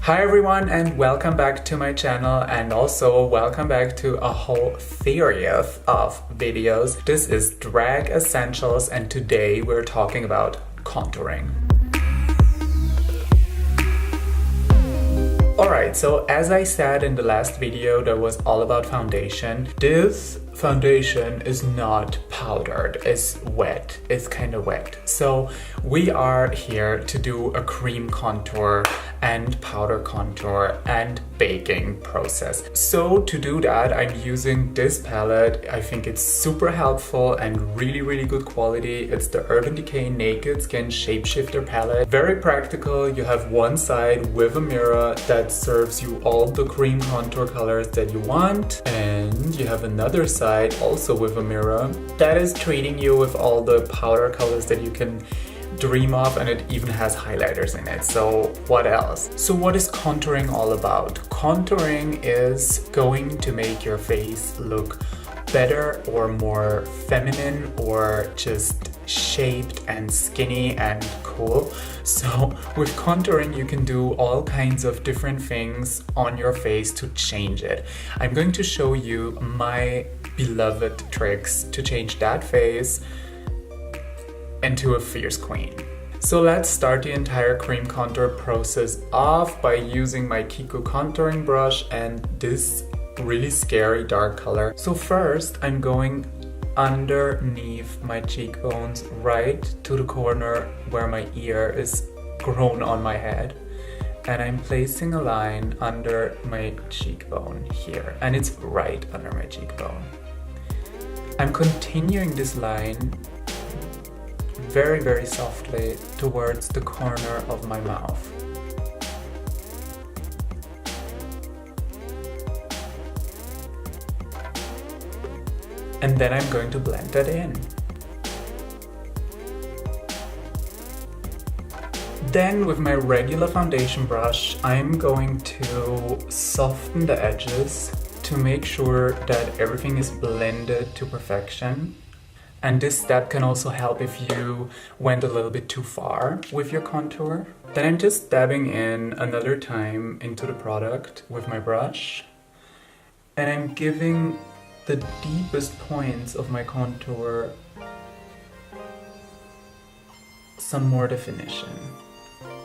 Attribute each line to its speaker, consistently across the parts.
Speaker 1: Hi everyone and welcome back to my channel, and also welcome back to a whole series of videos. This is Drag Essentials and today we're talking about contouring. Alright, so as I said in the last video that was all about foundation, this foundation is not powdered, it's wet, it's kind of wet. So we are here to do a cream contour and powder contour and baking process. So to do that, I'm using this palette. I think it's super helpful and really good quality. It's the Urban Decay Naked Skin Shapeshifter palette. Very practical. You have one side with a mirror that serves you all the cream contour colors that you want, and you have another side also with a mirror that is treating you with all the powder colors that you can dream of, and it even has highlighters in it. So what else? So what is contouring all about? Contouring is going to make your face look better or more feminine or just shaped and skinny and cool. So with contouring you can do all kinds of different things on your face to change it. I'm going to show you my beloved tricks to change that face into a fierce queen. So let's start the entire cream contour process off by using my Kiko contouring brush and this really scary dark color. So first I'm going underneath my cheekbones right to the corner where my ear is grown on my head, and I'm placing a line under my cheekbone here, and it's right under my cheekbone. I'm continuing this line very softly towards the corner of my mouth. And then I'm going to blend that in. Then with my regular foundation brush, I'm going to soften the edges to make sure that everything is blended to perfection. And this step can also help if you went a little bit too far with your contour. Then I'm just dabbing in another time into the product with my brush. And I'm giving the deepest points of my contour some more definition.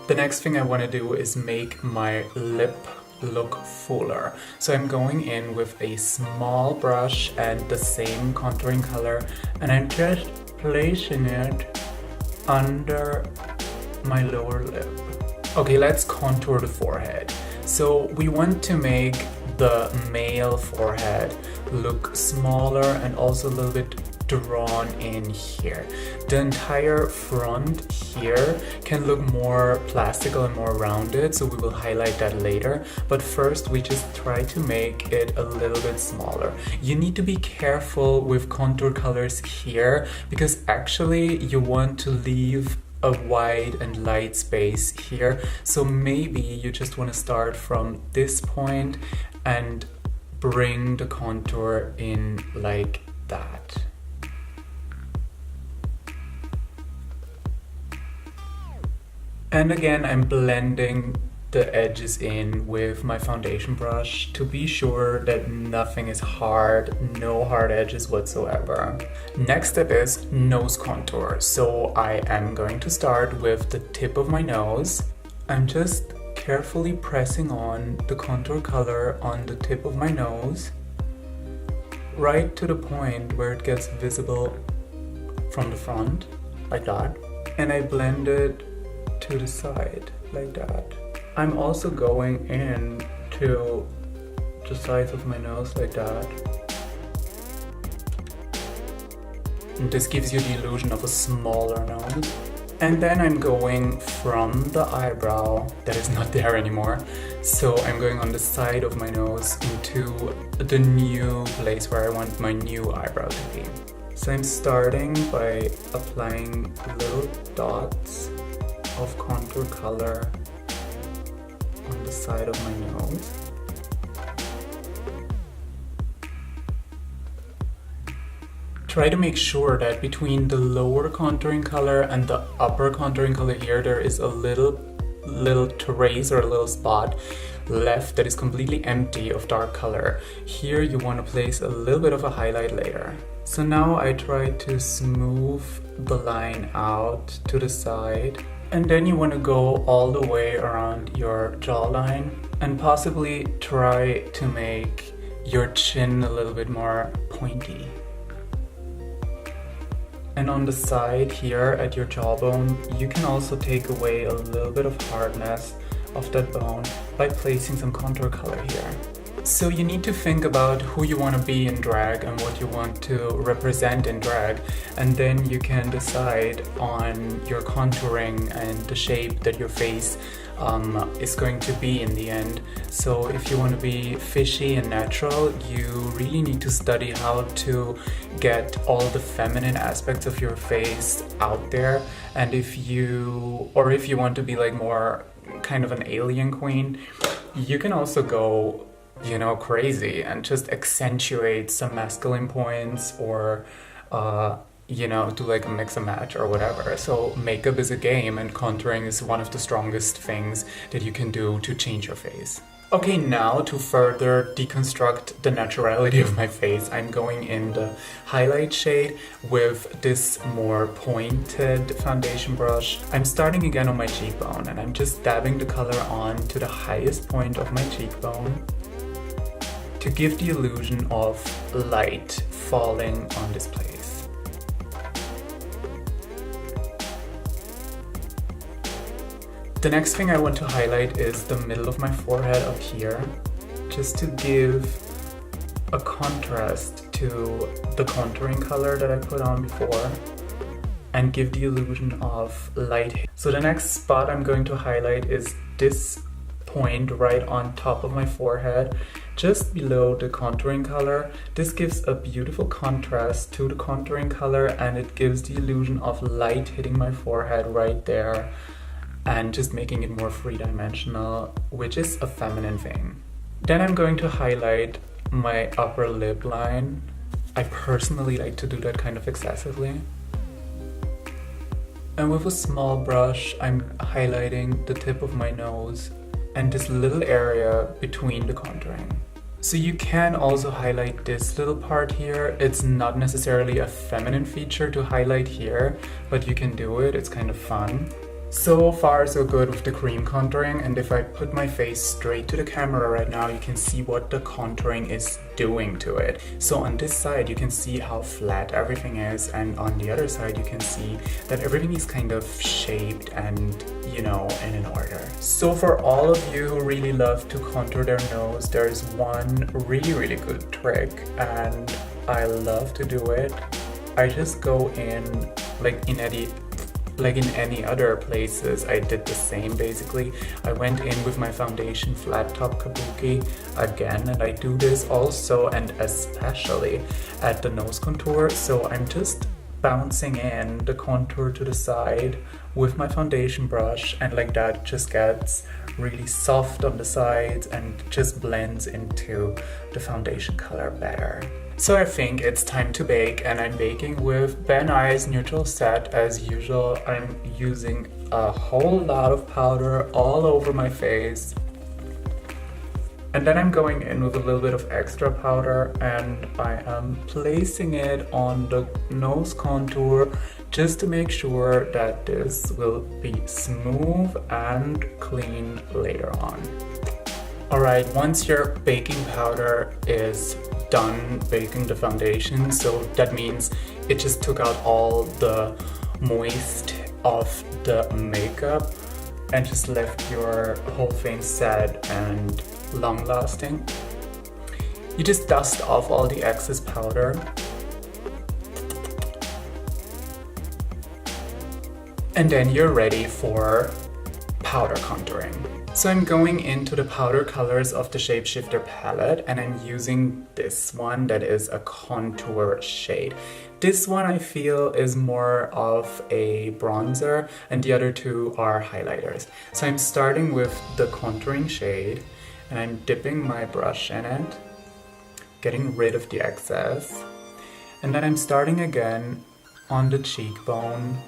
Speaker 1: The next thing I want to do is make my lip look fuller. So I'm going in with a small brush and the same contouring color, and I'm just placing it under my lower lip. Okay, let's contour the forehead. So we want to make the male forehead look smaller and also a little bit drawn in here. The entire front here can look more plastical and more rounded, so we will highlight that later. But first we just try to make it a little bit smaller. You need to be careful with contour colors here because actually you want to leave a wide and light space here. So maybe you just want to start from this point and bring the contour in like that. And again, I'm blending the edges in with my foundation brush to be sure that nothing is hard, no hard edges whatsoever. Next step is nose contour. So I am going to start with the tip of my nose. I'm just carefully pressing on the contour color on the tip of my nose, right to the point where it gets visible from the front, like that. And I blend it to the side, like that. I'm also going in to the sides of my nose, like that. And this gives you the illusion of a smaller nose. And then I'm going from the eyebrow that is not there anymore. So I'm going on the side of my nose into the new place where I want my new eyebrow to be. So I'm starting by applying little dots of contour color on the side of my nose. Try to make sure that between the lower contouring color and the upper contouring color here, there is a little little trace or a little spot left that is completely empty of dark color. Here you want to place a little bit of a highlight layer. So now I try to smooth the line out to the side, and then you want to go all the way around your jawline and possibly try to make your chin a little bit more pointy. And on the side here at your jawbone, you can also take away a little bit of hardness of that bone by placing some contour color here. So you need to think about who you want to be in drag and what you want to represent in drag, and then you can decide on your contouring and the shape that your face is going to be in the end. So if you want to be fishy and natural, you really need to study how to get all the feminine aspects of your face out there. And if you want to be like more kind of an alien queen, you can also go, you know, crazy and just accentuate some masculine points, or you know, do like a mix and match or whatever. So makeup is a game, and contouring is one of the strongest things that you can do to change your face. Okay, now to further deconstruct the naturality of my face, I'm going in the highlight shade with this more pointed foundation brush. I'm starting again on my cheekbone, and I'm just dabbing the color on to the highest point of my cheekbone to give the illusion of light falling on this place. The next thing I want to highlight is the middle of my forehead up here, just to give a contrast to the contouring color that I put on before and give the illusion of light. So the next spot I'm going to highlight is this point right on top of my forehead, just below the contouring color. This gives a beautiful contrast to the contouring color, and it gives the illusion of light hitting my forehead right there and just making it more three-dimensional, which is a feminine thing. Then I'm going to highlight my upper lip line. I personally like to do that kind of excessively. And with a small brush, I'm highlighting the tip of my nose and this little area between the contouring. So you can also highlight this little part here. It's not necessarily a feminine feature to highlight here, but you can do it, it's kind of fun. So far so good with the cream contouring, and if I put my face straight to the camera right now, you can see what the contouring is doing to it. So on this side you can see how flat everything is, and on the other side you can see that everything is kind of shaped and, you know, in an order. So for all of you who really love to contour their nose, there's one really good trick, and I love to do it. I just go in like in any other places. I did the same basically. I went in with my foundation flat top kabuki again, and I do this also and especially at the nose contour. So I'm just bouncing in the contour to the side with my foundation brush, and like that just gets really soft on the sides and just blends into the foundation color better. So I think it's time to bake, and I'm baking with Ben Nye's neutral set as usual. I'm using a whole lot of powder all over my face. And then I'm going in with a little bit of extra powder, and I am placing it on the nose contour just to make sure that this will be smooth and clean later on. Alright, once your baking powder is done baking the foundation, so that means it just took out all the moist of the makeup and just left your whole thing set and long lasting. You just dust off all the excess powder, and then you're ready for powder contouring. So I'm going into the powder colors of the Shapeshifter palette, and I'm using this one that is a contour shade. This one I feel is more of a bronzer, and the other two are highlighters. So I'm starting with the contouring shade, and I'm dipping my brush in it, getting rid of the excess, and then I'm starting again on the cheekbone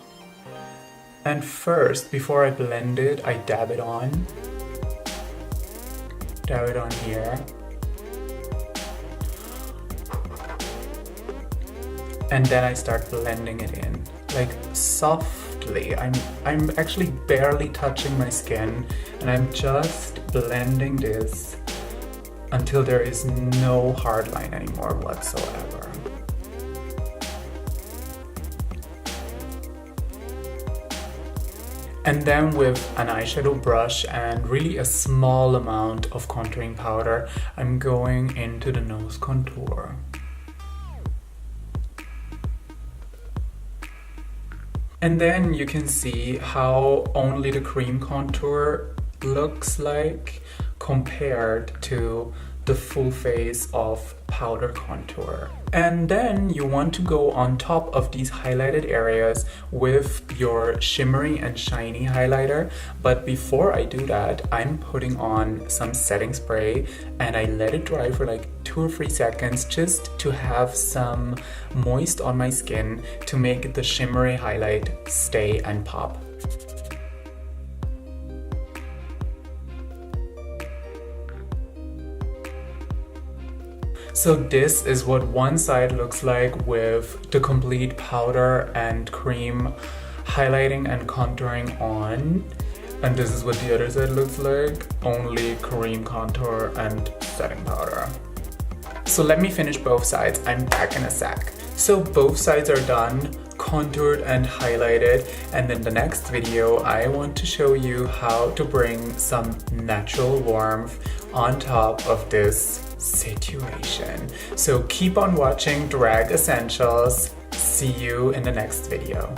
Speaker 1: And first, before I blend it, I dab it on. Dab it on here. And then I start blending it in, like softly. I'm actually barely touching my skin, and I'm just blending this until there is no hard line anymore whatsoever. And then with an eyeshadow brush and really a small amount of contouring powder, I'm going into the nose contour. And then you can see how only the cream contour looks like compared to the full face of powder contour. And then you want to go on top of these highlighted areas with your shimmery and shiny highlighter. But before I do that, I'm putting on some setting spray and I let it dry for like 2 or 3 seconds just to have some moist on my skin to make the shimmery highlight stay and pop. So this is what one side looks like with the complete powder and cream highlighting and contouring on. And this is what the other side looks like, only cream contour and setting powder. So let me finish both sides, I'm back in a sec. So both sides are done, contoured and highlighted, and in the next video I want to show you how to bring some natural warmth on top of this situation. So keep on watching Drag Essentials. See you in the next video.